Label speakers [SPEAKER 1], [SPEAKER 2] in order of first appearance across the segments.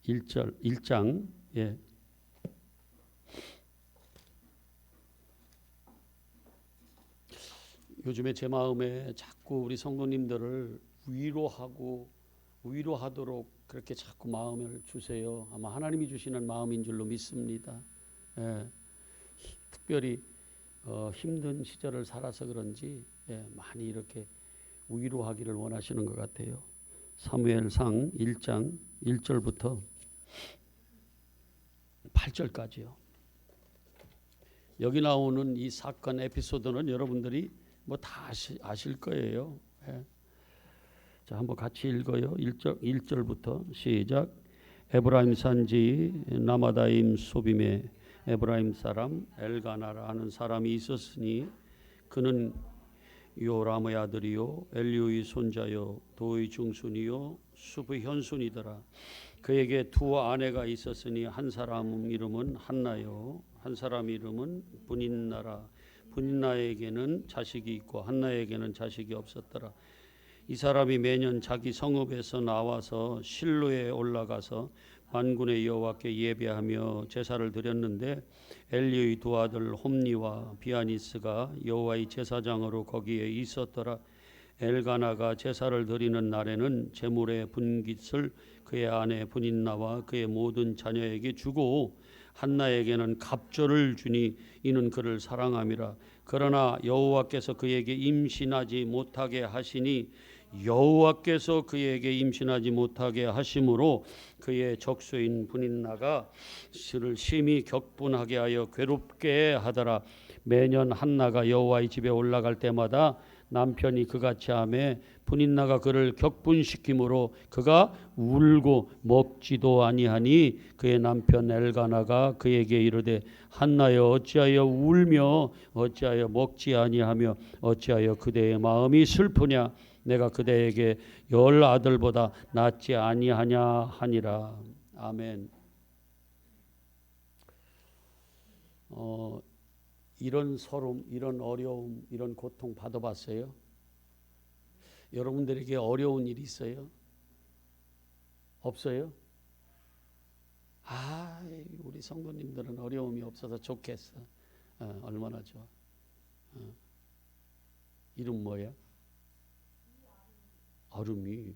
[SPEAKER 1] 1장 예. 요즘에 제 마음에 자꾸 우리 성도님들을 위로하도록 그렇게 자꾸 마음을 주세요. 아마 하나님이 주시는 마음인 줄로 믿습니다. 예. 특별히 힘든 시절을 살아서 그런지 많이 이렇게 위로하기를 원하시는 것 같아요. 사무엘상 1장 1절부터 8절까지요. 여기 나오는 이 사건 에피소드는 여러분들이 뭐 다 아실 거예요. 자, 한번 같이 읽어요. 1절부터 시작. 에브라임 산지 나마다임 소빔에 에브라임 사람 엘가나라는 사람이 있었으니 그는 요람의 아들이요 엘리우의 손자요 도의 중순이요 수의 현순이더라. 그에게 두 아내가 있었으니 한 사람 이름은 한나요 한 사람 이름은 분인나라. 분인나에게는 자식이 있고 한나에게는 자식이 없었더라. 이 사람이 매년 자기 성읍에서 나와서 실로에 올라가서 만군의 여호와께 예배하며 제사를 드렸는데 엘리의 두 아들 홈니와 비아니스가 여호와의 제사장으로 거기에 있었더라. 엘가나가 제사를 드리는 날에는 제물의 분깃을 그의 아내 분인나와 그의 모든 자녀에게 주고 한나에게는 갑절을 주니 이는 그를 사랑함이라. 그러나 여호와께서 그에게 임신하지 못하게 하시니 여호와께서 그에게 임신하지 못하게 하심으로 그의 적수인 분인나가 그를 심히 격분하게 하여 괴롭게 하더라. 매년 한나가 여호와의 집에 올라갈 때마다 남편이 그같이 하매 분인나가 그를 격분시키므로 그가 울고 먹지도 아니하니 그의 남편 엘가나가 그에게 이르되 한나여 어찌하여 울며 어찌하여 먹지 아니하며 어찌하여 그대의 마음이 슬프냐. 내가 그대에게 10 아들보다 낫지 아니하냐 하니라. 아멘. 이런 서름, 이런 어려움, 이런 고통 받아봤어요? 여러분들에게 어려운 일이 있어요? 없어요? 우리 성도님들은 어려움이 없어서 좋겠어. 얼마나 좋아. 이름 뭐야? 아름이.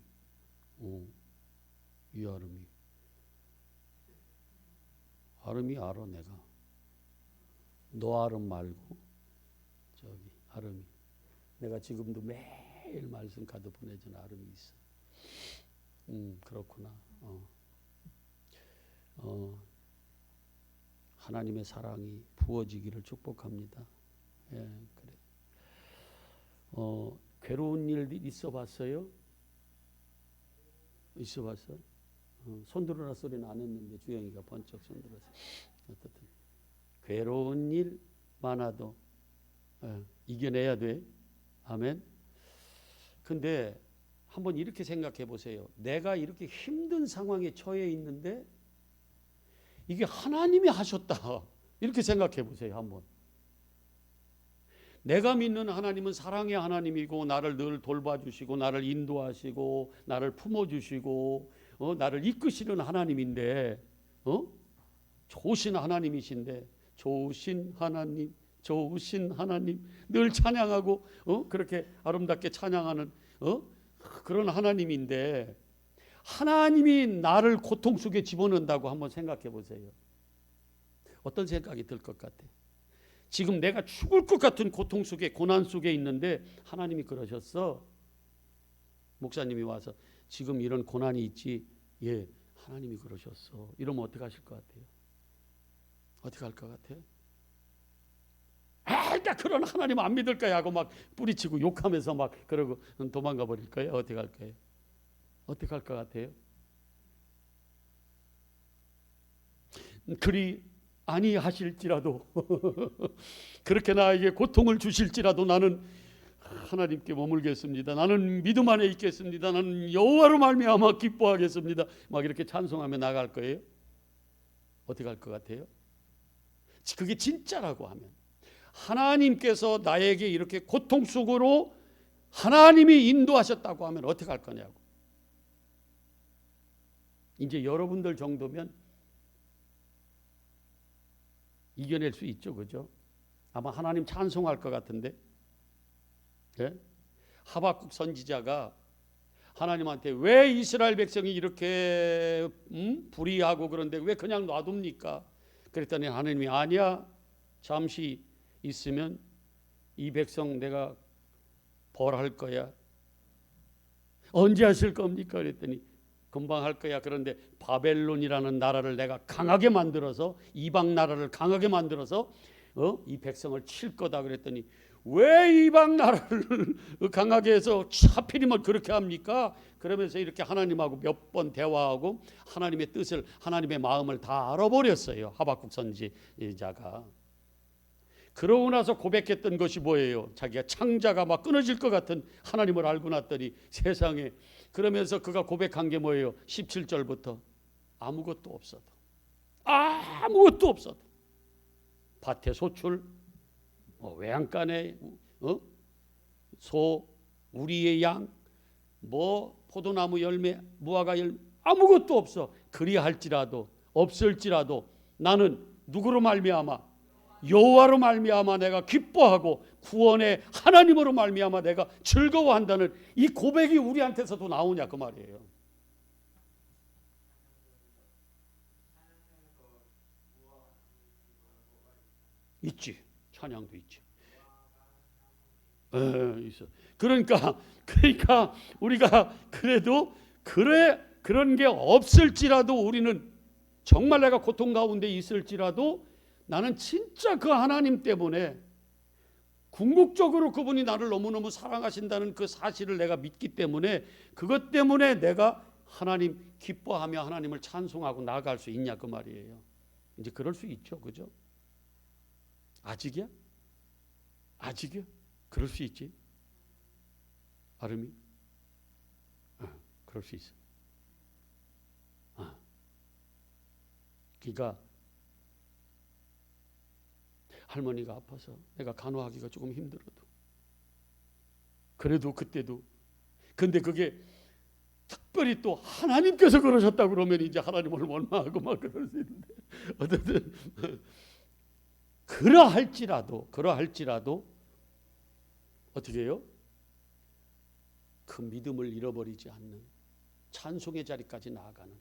[SPEAKER 1] 이아름이. 아름이 알아 내가. 너 아름 말고 저기 아름이. 내가 지금도 매일 말씀 카드 보내준 아름이 있어. 그렇구나. 하나님의 사랑이 부어지기를 축복합니다. 예, 그래. 괴로운 일 있어봤어요? 있어봤어? 손들어라 소리는 안 했는데 주영이가 번쩍 손들었어. 어떻든 괴로운 일 많아도 이겨내야 돼. 아멘. 근데 한번 이렇게 생각해 보세요. 내가 이렇게 힘든 상황에 처해 있는데 이게 하나님이 하셨다. 이렇게 생각해 보세요. 한번. 내가 믿는 하나님은 사랑의 하나님이고 나를 늘 돌봐주시고 나를 인도하시고 나를 품어주시고 나를 이끄시는 하나님인데 좋으신 하나님이신데 좋으신 하나님 늘 찬양하고 그렇게 아름답게 찬양하는 그런 하나님인데 하나님이 나를 고통 속에 집어넣는다고 한번 생각해 보세요. 어떤 생각이 들 것 같아? 지금 내가 죽을 것 같은 고통 속에 고난 속에 있는데 하나님이 그러셨어. 목사님이 와서 지금 이런 고난이 있지. 예, 하나님이 그러셨어. 이러면 어떻게 하실 것 같아요? 어떻게 할 것 같아요? 나 그런 하나님 안 믿을 거야 하고 막 뿌리치고 욕하면서 막 그러고 도망가 버릴 거예요? 어떻게 할 거예요? 어떻게 할 것 같아요? 그리 아니하실지라도 그렇게 나에게 고통을 주실지라도 나는 하나님께 머물겠습니다. 나는 믿음 안에 있겠습니다. 나는 여호와로 말미암아 기뻐하겠습니다. 막 이렇게 찬송하며 나갈 거예요? 어떻게 할 것 같아요? 그게 진짜라고 하면 하나님께서 나에게 이렇게 고통 속으로 하나님이 인도하셨다고 하면 어떻게 할 거냐고. 이제 여러분들 정도면 이겨낼 수 있죠, 그죠? 아마 하나님 찬송할 것 같은데, 예? 하박국 선지자가 하나님한테 왜 이스라엘 백성이 이렇게 불의하고 그런데 왜 그냥 놔둡니까? 그랬더니 하나님이 아니야, 잠시 있으면 이 백성 내가 벌할 거야. 언제 하실 겁니까? 그랬더니 금방 할 거야. 그런데 바벨론이라는 나라를 내가 강하게 만들어서, 이방 나라를 강하게 만들어서 이 백성을 칠 거다. 그랬더니 왜 이방 나라를 강하게 해서 하필이면 그렇게 합니까? 그러면서 이렇게 하나님하고 몇 번 대화하고 하나님의 뜻을, 하나님의 마음을 다 알아버렸어요, 하박국 선지자가. 그러고 나서 고백했던 것이 뭐예요? 자기가 창자가 막 끊어질 것 같은 하나님을 알고 났더니 세상에, 그러면서 그가 고백한 게 뭐예요? 17절부터 아무것도 없어도, 아무것도 없어도, 밭에 소출, 외양간에 소, 우리의 양, 포도나무 열매, 무화과 열매, 아무것도 없어. 그리할지라도, 없을지라도 나는 누구로 말미암아? 여호와로 말미암아 내가 기뻐하고 구원의 하나님으로 말미암아 내가 즐거워한다는 이 고백이 우리한테서도 나오냐 그 말이에요. 있지. 찬양도 있지. 있어. 그러니까 우리가 그래도 그런 게 없을지라도, 우리는 정말 내가 고통 가운데 있을지라도 나는 진짜 그 하나님 때문에 궁극적으로 그분이 나를 너무너무 사랑하신다는 그 사실을 내가 믿기 때문에, 그것 때문에 내가 하나님 기뻐하며 하나님을 찬송하고 나아갈 수 있냐 그 말이에요. 이제 그럴 수 있죠, 그죠? 아직이야? 그럴 수 있지. 아름이? 그럴 수 있어. 그러니까 할머니가 아파서 내가 간호하기가 조금 힘들어도, 그래도 그때도, 근데 그게 특별히 또 하나님께서 그러셨다 그러면 이제 하나님을 원망하고 막 그럴 수 있는데, 어쨌든 그러할지라도 어떻게 해요? 그 믿음을 잃어버리지 않는 찬송의 자리까지 나아가는.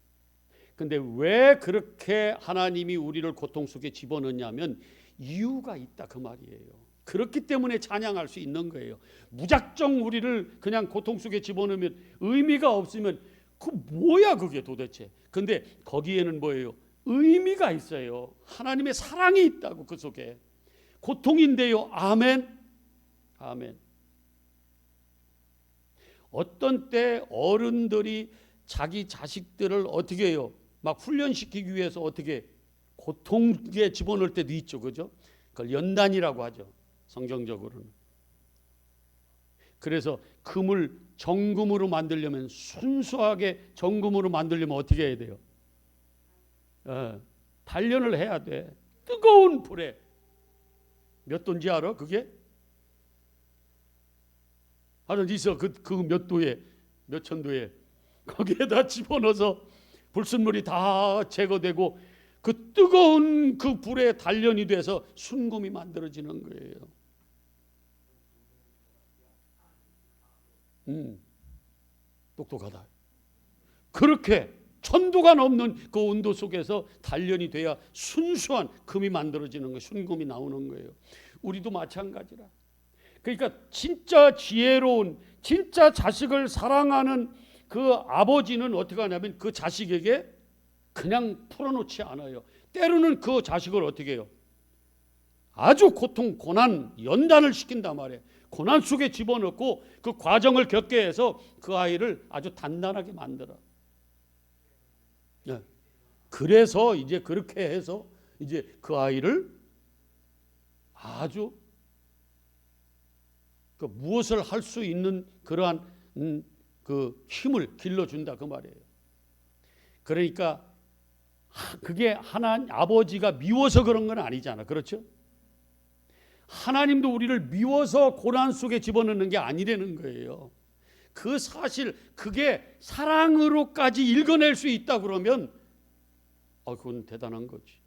[SPEAKER 1] 근데 왜 그렇게 하나님이 우리를 고통 속에 집어넣냐면 이유가 있다 그 말이에요. 그렇기 때문에 찬양할 수 있는 거예요. 무작정 우리를 그냥 고통 속에 집어넣으면 의미가 없으면 그 뭐야 그게 도대체. 근데 거기에는 뭐예요? 의미가 있어요. 하나님의 사랑이 있다고 그 속에. 고통인데요. 아멘. 어떤 때 어른들이 자기 자식들을 어떻게 해요? 막 훈련시키기 위해서 어떻게 고통에 집어넣을 때도 있죠, 그죠? 그걸 연단이라고 하죠, 성경적으로는. 그래서 금을 정금으로 만들려면, 순수하게 정금으로 만들려면 어떻게 해야 돼요? 단련을 해야 돼. 뜨거운 불에. 몇 도인지 알아? 그게? 하는 있어. 그 몇 도에, 몇 천도에 거기에다 집어넣어서 불순물이 다 제거되고 그 뜨거운 그 불에 단련이 돼서 순금이 만들어지는 거예요. 똑똑하다. 그렇게 천도가 넘는 그 온도 속에서 단련이 돼야 순수한 금이 만들어지는 거예요. 순금이 나오는 거예요. 우리도 마찬가지라. 그러니까 진짜 지혜로운, 진짜 자식을 사랑하는 그 아버지는 어떻게 하냐면 그 자식에게 그냥 풀어놓지 않아요. 때로는 그 자식을 어떻게 해요? 아주 고통, 고난, 연단을 시킨단 말이에요. 고난 속에 집어넣고 그 과정을 겪게 해서 그 아이를 아주 단단하게 만들어. 그래서 이제 그렇게 해서 이제 그 아이를 아주 그 무엇을 할 수 있는 그러한 그 힘을 길러준다 그 말이에요. 그러니까 그게 하나님 아버지가 미워서 그런 건 아니잖아, 그렇죠? 하나님도 우리를 미워서 고난 속에 집어넣는 게 아니라는 거예요. 그 사실 그게 사랑으로까지 읽어낼 수 있다 그러면 그건 대단한 거지.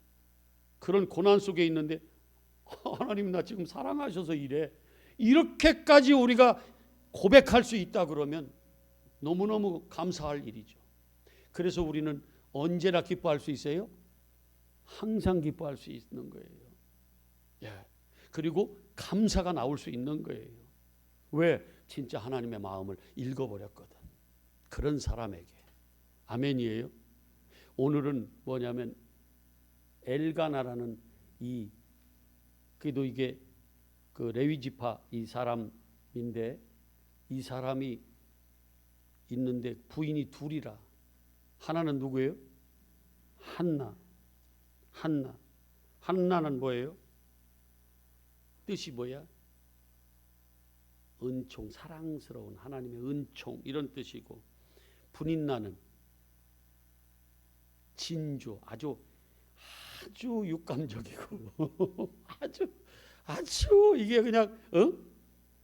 [SPEAKER 1] 그런 고난 속에 있는데 하나님 나 지금 사랑하셔서 이래, 이렇게까지 우리가 고백할 수 있다 그러면 너무너무 감사할 일이죠. 그래서 우리는 언제나 기뻐할 수 있어요? 항상 기뻐할 수 있는 거예요. 예. 그리고 감사가 나올 수 있는 거예요. 왜? 진짜 하나님의 마음을 읽어버렸거든. 그런 사람에게. 아멘이에요. 오늘은 뭐냐면 엘가나라는 그래도 이게 그 레위 지파 이 사람인데, 이 사람이 있는데 부인이 둘이라. 하나는 누구예요? 한나는 뭐예요? 뜻이 뭐야? 은총, 사랑스러운 하나님의 은총, 이런 뜻이고, 분인나는 진주, 아주 육감적이고 아주 이게 그냥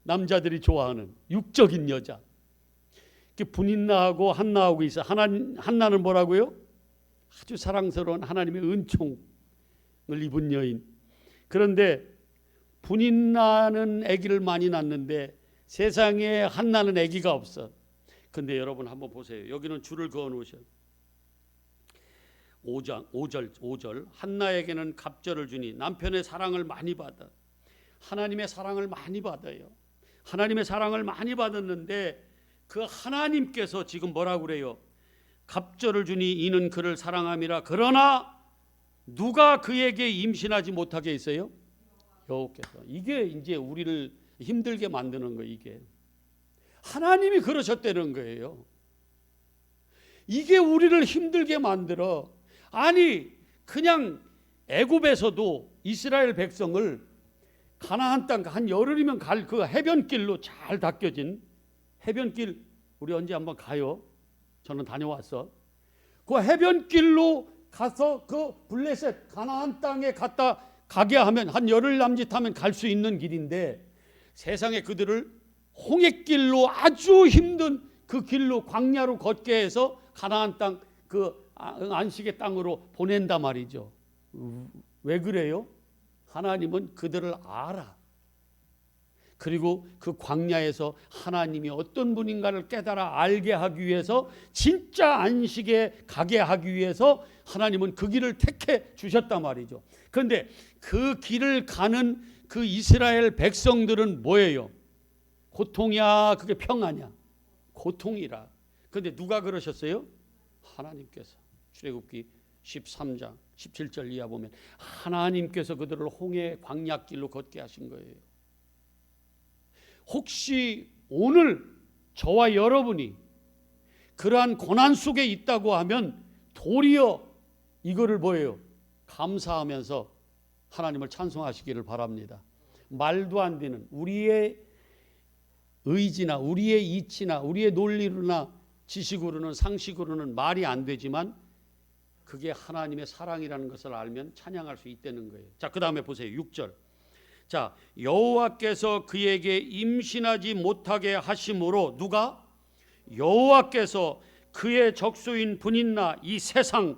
[SPEAKER 1] 남자들이 좋아하는 육적인 여자. 분인나하고 한나하고 있어. 한나는 뭐라고요? 아주 사랑스러운 하나님의 은총을 입은 여인. 그런데 분인나는 아기를 많이 낳는데 세상에 한나는 아기가 없어. 근데 여러분 한번 보세요. 여기는 줄을 그어 놓으셔. 5절 한나에게는 갑절을 주니 남편의 사랑을 많이 받아. 하나님의 사랑을 많이 받아요. 하나님의 사랑을 많이 받았는데 그 하나님께서 지금 뭐라고 그래요? 갑절을 주니 이는 그를 사랑함이라. 그러나 누가 그에게 임신하지 못하게 했어요? 여호와께서. 이게 이제 우리를 힘들게 만드는 거예요. 이게 하나님이 그러셨다는 거예요. 이게 우리를 힘들게 만들어. 아니 그냥 애굽에서도 이스라엘 백성을 가나안 땅 한 열흘이면 갈 그 해변길로 잘 닦여진 해변길, 우리 언제 한번 가요? 저는 다녀왔어. 그 해변길로 가서 그 블레셋 가나안 땅에 가게 하면 한 열흘 남짓하면 갈 수 있는 길인데, 세상에 그들을 홍해길로 아주 힘든 그 길로 광야로 걷게 해서 가나안 땅 그 안식의 땅으로 보낸단 말이죠. 왜 그래요? 하나님은 그들을 알아. 그리고 그 광야에서 하나님이 어떤 분인가를 깨달아 알게 하기 위해서, 진짜 안식에 가게 하기 위해서 하나님은 그 길을 택해 주셨단 말이죠. 그런데 그 길을 가는 그 이스라엘 백성들은 뭐예요? 고통이야? 그게 평안이야? 고통이라. 그런데 누가 그러셨어요? 하나님께서. 출애굽기 13장 17절 이하 보면 하나님께서 그들을 홍해 광야길로 걷게 하신 거예요. 혹시 오늘 저와 여러분이 그러한 고난 속에 있다고 하면 도리어 이거를 뭐예요? 감사하면서 하나님을 찬송하시기를 바랍니다. 말도 안 되는 우리의 의지나 우리의 이치나 우리의 논리로나 지식으로는 상식으로는 말이 안 되지만 그게 하나님의 사랑이라는 것을 알면 찬양할 수 있다는 거예요. 자, 그 다음에 보세요. 6절. 자, 여호와께서 그에게 임신하지 못하게 하심으로. 누가? 여호와께서 그의 적수인 분인나, 이 세상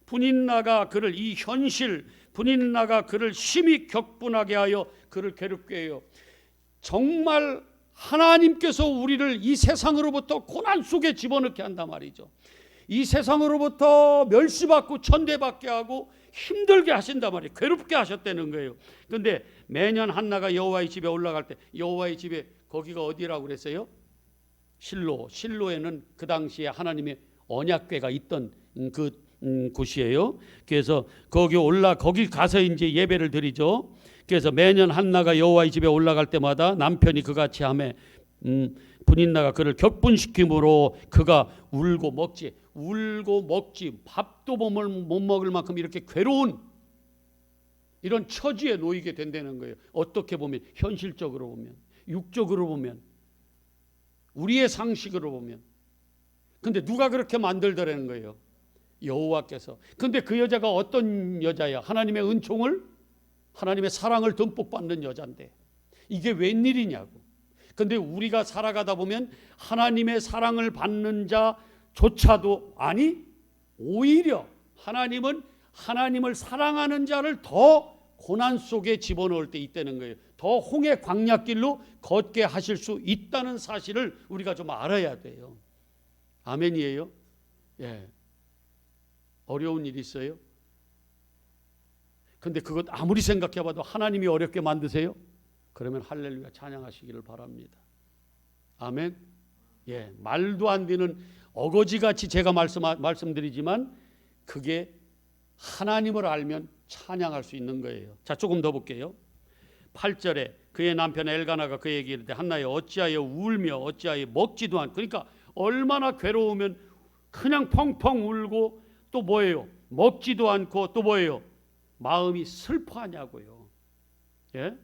[SPEAKER 1] 분인나가 그를, 이 현실 분인나가 그를 심히 격분하게 하여 그를 괴롭게 해요. 정말 하나님께서 우리를 이 세상으로부터 고난 속에 집어넣게 한단 말이죠. 이 세상으로부터 멸시받고 천대받게 하고 힘들게 하신단 말이에요. 괴롭게 하셨다는 거예요. 그런데 매년 한나가 여호와의 집에 올라갈 때, 여호와의 집에 거기가 어디라고 그랬어요? 실로에는 그 당시에 하나님의 언약궤가 있던 그 곳이에요. 그래서 거기 가서 이제 예배를 드리죠. 그래서 매년 한나가 여호와의 집에 올라갈 때마다 남편이 그같이 하매 분인나가 그를 격분시킴으로 그가 울고 먹지 밥도 못 먹을 만큼 이렇게 괴로운 이런 처지에 놓이게 된다는 거예요. 어떻게 보면, 현실적으로 보면, 육적으로 보면, 우리의 상식으로 보면. 근데 누가 그렇게 만들더라는 거예요? 여호와께서. 근데 그 여자가 어떤 여자야? 하나님의 은총을, 하나님의 사랑을 듬뿍 받는 여자인데 이게 웬일이냐고. 근데 우리가 살아가다 보면 하나님의 사랑을 받는 자조차도, 아니 오히려 하나님은 하나님을 사랑하는 자를 더 고난 속에 집어넣을 때 있다는 거예요. 더 홍해 광야길로 걷게 하실 수 있다는 사실을 우리가 좀 알아야 돼요. 아멘이에요. 예. 어려운 일 있어요? 근데 그것 아무리 생각해봐도 하나님이 어렵게 만드세요? 그러면 할렐루야 찬양하시기를 바랍니다. 아멘. 예, 말도 안 되는 어거지같이 제가 말씀드리지만 그게 하나님을 알면 찬양할 수 있는 거예요. 자, 조금 더 볼게요. 8절에 그의 남편 엘가나가 그에게 이르되 한나여 어찌하여 울며 어찌하여 먹지도 않고, 그러니까 얼마나 괴로우면 그냥 펑펑 울고 또 뭐예요? 먹지도 않고 또 뭐예요? 마음이 슬퍼하냐고요. 예?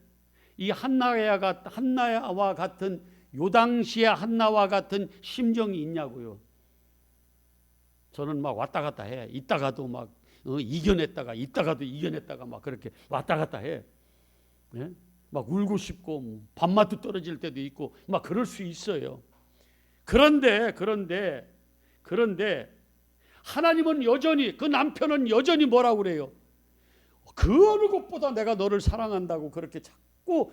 [SPEAKER 1] 이 한나와 같은 요 당시에 한나와 같은 심정이 있냐고요. 저는 막 왔다 갔다 해. 있다가도 막 이겨냈다가 있다가도 이겨냈다가 막 그렇게 왔다 갔다 해. 예? 막 울고 싶고 밥맛도 떨어질 때도 있고 막 그럴 수 있어요. 그런데 하나님은 여전히, 그 남편은 여전히 뭐라고 그래요? 그 어느 것보다 내가 너를 사랑한다고 그렇게 자꾸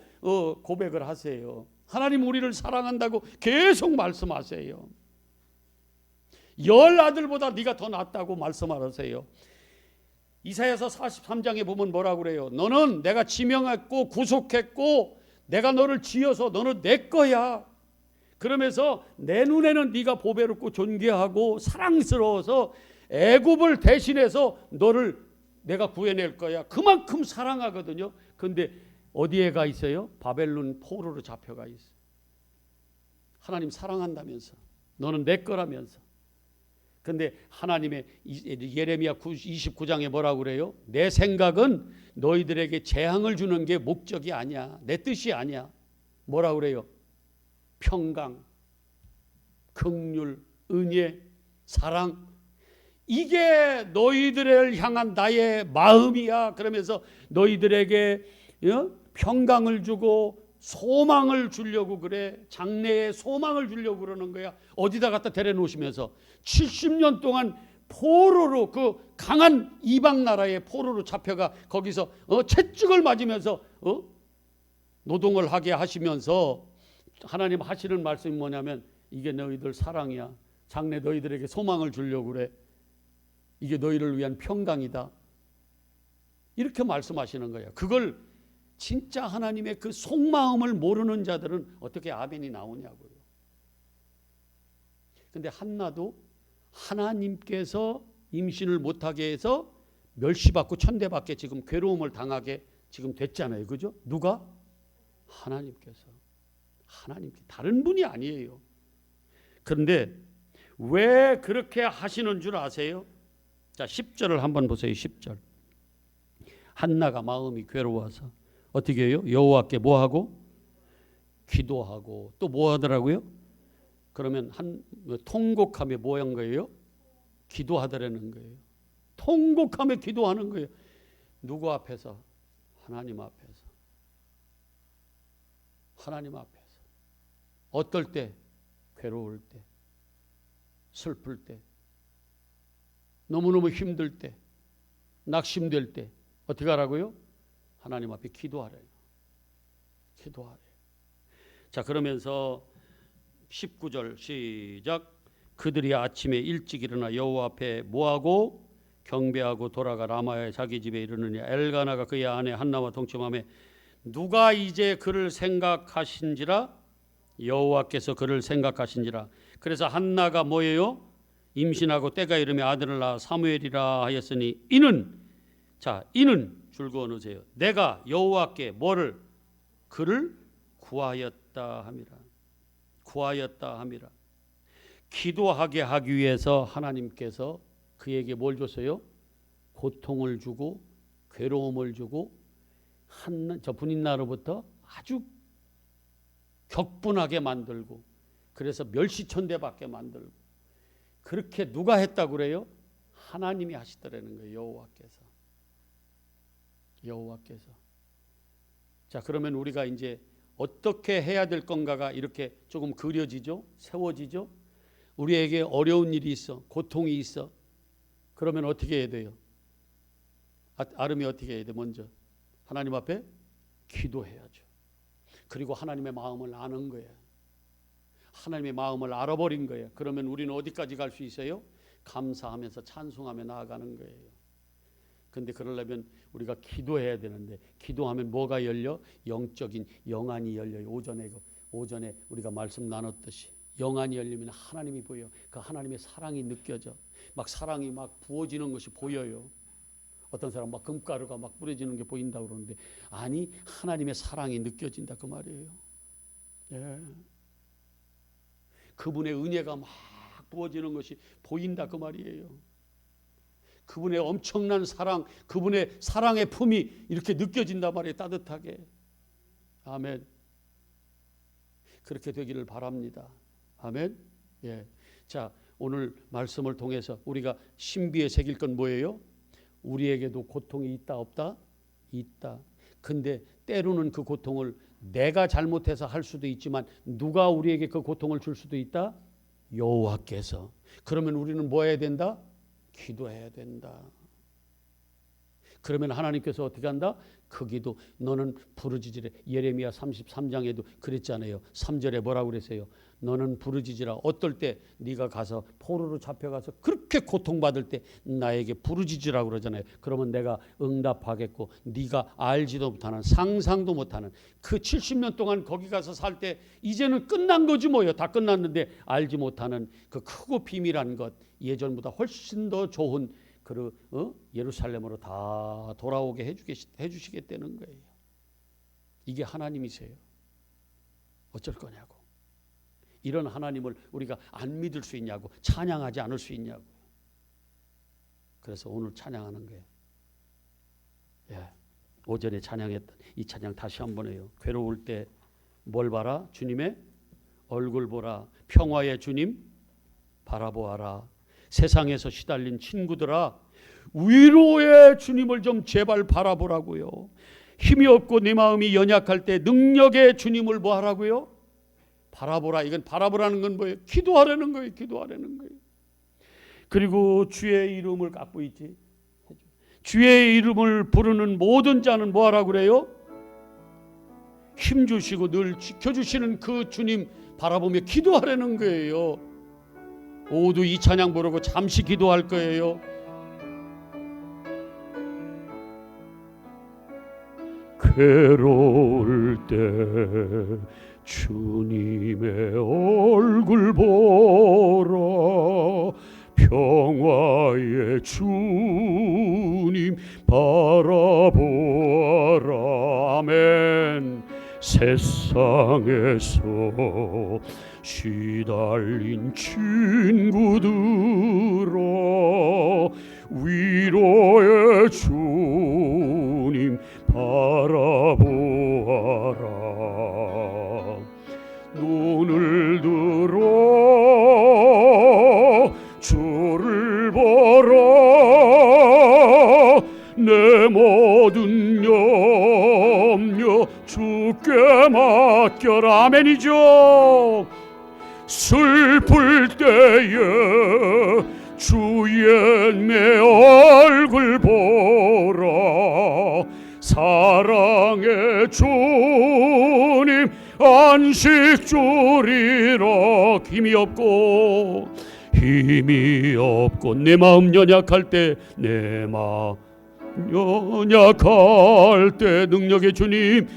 [SPEAKER 1] 고백을 하세요. 하나님 우리를 사랑한다고 계속 말씀하세요. 10 아들보다 네가 더 낫다고 말씀하세요. 이사야서 43장에 보면 뭐라고 그래요? 너는 내가 지명했고 구속했고 내가 너를 지어서 너는 내 거야. 그러면서 내 눈에는 네가 보배롭고 존귀하고 사랑스러워서 애굽을 대신해서 너를 내가 구해낼 거야. 그만큼 사랑하거든요. 근데 어디에 가 있어요? 바벨론 포로로 잡혀가 있어. 하나님 사랑한다면서, 너는 내 거라면서. 근데 하나님의 예레미야 29장에 뭐라고 그래요? 내 생각은 너희들에게 재앙을 주는 게 목적이 아니야. 내 뜻이 아니야. 뭐라고 그래요? 평강, 긍휼, 은혜, 사랑, 이게 너희들을 향한 나의 마음이야. 그러면서 너희들에게 평강을 주고 소망을 주려고 그래. 장래에 소망을 주려고 그러는 거야. 어디다 갖다 데려놓으시면서 70년 동안 포로로, 그 강한 이방 나라의 포로로 잡혀가 거기서 채찍을 맞으면서 노동을 하게 하시면서 하나님 하시는 말씀이 뭐냐면 이게 너희들 사랑이야. 장래 너희들에게 소망을 주려고 그래. 이게 너희를 위한 평강이다. 이렇게 말씀하시는 거예요. 그걸 진짜 하나님의 그 속마음을 모르는 자들은 어떻게 아멘이 나오냐고요. 근데 한나도 하나님께서 임신을 못하게 해서 멸시받고 천대받게 지금 괴로움을 당하게 지금 됐잖아요. 그죠? 누가? 하나님께서. 하나님께, 다른 분이 아니에요. 그런데 왜 그렇게 하시는 줄 아세요? 자, 10절을 한번 보세요. 10절. 한나가 마음이 괴로워서 어떻게 해요? 여호와께 뭐하고? 기도하고 또 뭐 하더라고요? 그러면 통곡하며 뭐 한 거예요? 기도하더라는 거예요. 통곡하며 기도하는 거예요. 누구 앞에서? 하나님 앞에서. 하나님 앞에서. 어떨 때? 괴로울 때, 슬플 때, 너무너무 힘들 때, 낙심될 때 어떻게 하라고요? 하나님 앞에 기도하래요. 기도하래요. 자, 그러면서 19절 시작. 그들이 아침에 일찍 일어나 여호와 앞에 모하고 경배하고 돌아가 라마의 자기 집에 이르느니 엘가나가 그의 아내 한나와 동침하며 누가 이제 그를 생각하신지라? 여호와께서 그를 생각하신지라. 그래서 한나가 뭐예요? 임신하고 때가 이르며 아들을 낳아 사무엘이라 하였으니 이는, 자, 이는 줄거어 놓으세요. 내가 여호와께 뭐를? 그를 구하였다 함이라. 구하였다 함이라. 기도하게 하기 위해서 하나님께서 그에게 뭘 줬어요? 고통을 주고 괴로움을 주고 저 분인나로부터 아주 격분하게 만들고 그래서 멸시천대받게 만들고 그렇게 누가 했다고 그래요? 하나님이 하시더라는 거예요. 여호와께서. 여호와께서. 자, 그러면 우리가 이제 어떻게 해야 될 건가가 이렇게 조금 그려지죠. 세워지죠. 우리에게 어려운 일이 있어, 고통이 있어. 그러면 어떻게 해야 돼요? 아름이 어떻게 해야 돼? 먼저 하나님 앞에 기도해야죠. 그리고 하나님의 마음을 아는 거예요. 하나님의 마음을 알아버린 거예요. 그러면 우리는 어디까지 갈 수 있어요? 감사하면서 찬송하며 나아가는 거예요. 근데 그러려면 우리가 기도해야 되는데, 기도하면 뭐가 열려? 영적인 영안이 열려요. 오전에 우리가 말씀 나눴듯이 영안이 열리면 하나님이 보여. 그 하나님의 사랑이 느껴져. 막 사랑이 막 부어지는 것이 보여요. 어떤 사람 막 금가루가 막 뿌려지는 게 보인다 그러는데, 아니, 하나님의 사랑이 느껴진다 그 말이에요. 예. 그분의 은혜가 막 부어지는 것이 보인다 그 말이에요. 그분의 엄청난 사랑, 그분의 사랑의 품이 이렇게 느껴진단 말이에요. 따뜻하게. 아멘. 그렇게 되기를 바랍니다. 아멘. 예. 자, 오늘 말씀을 통해서 우리가 신비에 새길 건 뭐예요? 우리에게도 고통이 있다 없다? 있다. 근데 때로는 그 고통을 내가 잘못해서 할 수도 있지만, 누가 우리에게 그 고통을 줄 수도 있다? 여호와께서. 그러면 우리는 뭐 해야 된다? 기도해야 된다. 그러면 하나님께서 어떻게 한다? 그 기도, 너는 부르짖으래. 예레미야 33장에도 그랬잖아요. 3절에 뭐라고 그랬어요? 너는 부르짖으라. 어떨 때? 네가 가서 포로로 잡혀가서 그렇게 고통받을 때 나에게 부르짖으라고 그러잖아요. 그러면 내가 응답하겠고, 네가 알지도 못하는, 상상도 못하는, 그 70년 동안 거기 가서 살 때 이제는 끝난 거지 뭐예요. 다 끝났는데 알지 못하는 그 크고 비밀한 것, 예전보다 훨씬 더 좋은 예루살렘으로 다 돌아오게 해주시겠다는 거예요. 이게 하나님이세요. 어쩔 거냐고. 이런 하나님을 우리가 안 믿을 수 있냐고, 찬양하지 않을 수 있냐고. 그래서 오늘 찬양하는 거예요. 예, 오전에 찬양했던 이 찬양 다시 한번 해요. 괴로울 때 뭘 봐라? 주님의 얼굴 보라. 평화의 주님 바라보아라. 세상에서 시달린 친구들아, 위로의 주님을 좀 제발 바라보라고요. 힘이 없고 내 마음이 연약할 때 능력의 주님을 뭐 하라고요? 바라보라. 이건 바라보라는 건 뭐예요? 기도하라는 거예요. 기도하라는 거예요. 그리고 주의 이름을 갖고 있지. 주의 이름을 부르는 모든 자는 뭐 하라고 그래요? 힘주시고 늘 지켜주시는 그 주님 바라보며 기도하라는 거예요. 모두 이 찬양 부르고 잠시 기도할 거예요. 괴로울 때 주님의 얼굴 보라. 평화의 주님 바라보아라. 아멘. 세상에서 시달린 친구들아, 위로의 주님 바라보아라. 눈을 들어 주를 보라. 내 모든 염려 주께 맡겨라. 아멘이죠. 슬플 때에 주의 내 얼굴 보라. 사랑의 주님 안식 주리라. 힘이 없고 내 마음 연약할 때, 내 마음 연약할 때 능력의 주님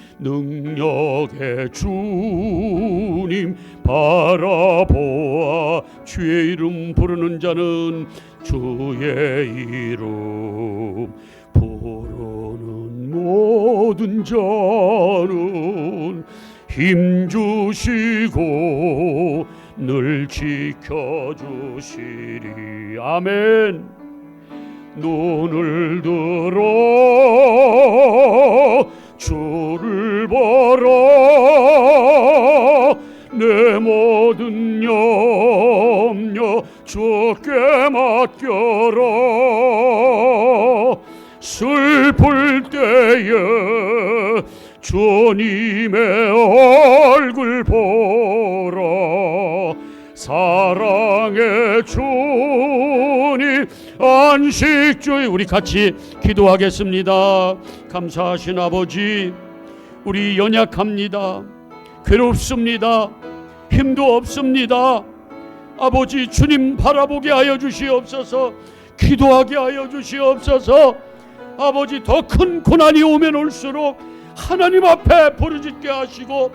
[SPEAKER 1] 바라보아. 주의 이름 부르는 자는, 주의 이름 부르는 모든 자는 힘주시고 늘 지켜주시리. 아멘. 눈을 들어 주를 보라. 내 모든 염려 주께 맡겨라. 슬플 때에 주님의 얼굴 보러 사랑의 주님 안식주의 우리 같이 기도하겠습니다. 감사하신 아버지, 우리 연약합니다. 괴롭습니다. 힘도 없습니다. 아버지, 주님 바라보게 하여 주시옵소서. 기도하게 하여 주시옵소서. 아버지, 더 큰 고난이 오면 올수록 하나님 앞에 부르짖게 하시고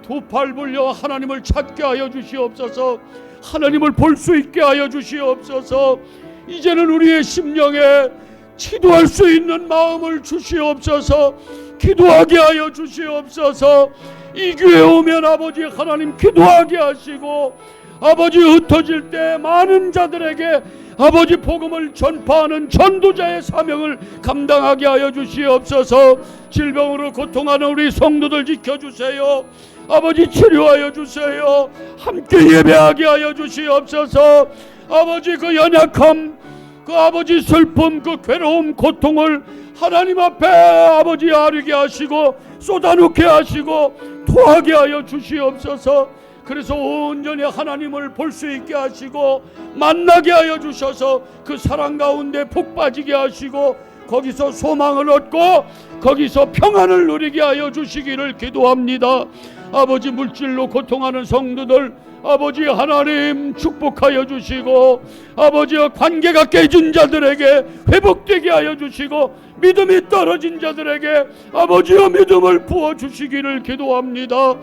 [SPEAKER 1] 두 팔 벌려 하나님을 찾게 하여 주시옵소서. 하나님을 볼 수 있게 하여 주시옵소서. 이제는 우리의 심령에 기도할 수 있는 마음을 주시옵소서. 기도하게 하여 주시옵소서. 이 교회 오면 아버지 하나님 기도하게 하시고 아버지 흩어질 때 많은 자들에게 아버지 복음을 전파하는 전도자의 사명을 감당하게 하여 주시옵소서. 질병으로 고통하는 우리 성도들 지켜주세요. 아버지 치료하여 주세요. 함께 예배하게 하여 주시옵소서. 아버지 그 연약함, 그 아버지 슬픔, 그 괴로움, 고통을 하나님 앞에 아버지 아뢰게 하시고 쏟아놓게 하시고 토하게 하여 주시옵소서. 그래서 온전히 하나님을 볼 수 있게 하시고 만나게 하여 주셔서 그 사랑 가운데 푹 빠지게 하시고 거기서 소망을 얻고 거기서 평안을 누리게 하여 주시기를 기도합니다. 아버지 물질로 고통하는 성도들 아버지 하나님 축복하여 주시고 아버지 관계가 깨진 자들에게 회복되게 하여 주시고 믿음이 떨어진 자들에게 아버지의 믿음을 부어주시기를 기도합니다.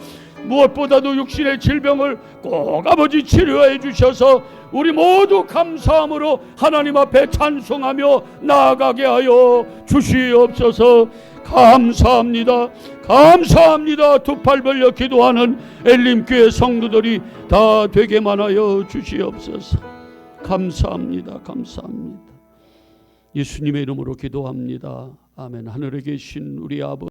[SPEAKER 1] 무엇보다도 육신의 질병을 꼭 아버지 치료해 주셔서 우리 모두 감사함으로 하나님 앞에 찬송하며 나아가게 하여 주시옵소서. 감사합니다. 감사합니다. 두 팔 벌려 기도하는 엘림교회 성도들이 다 되게만 하여 주시옵소서. 감사합니다. 감사합니다. 예수님의 이름으로 기도합니다. 아멘. 하늘에 계신 우리 아버지,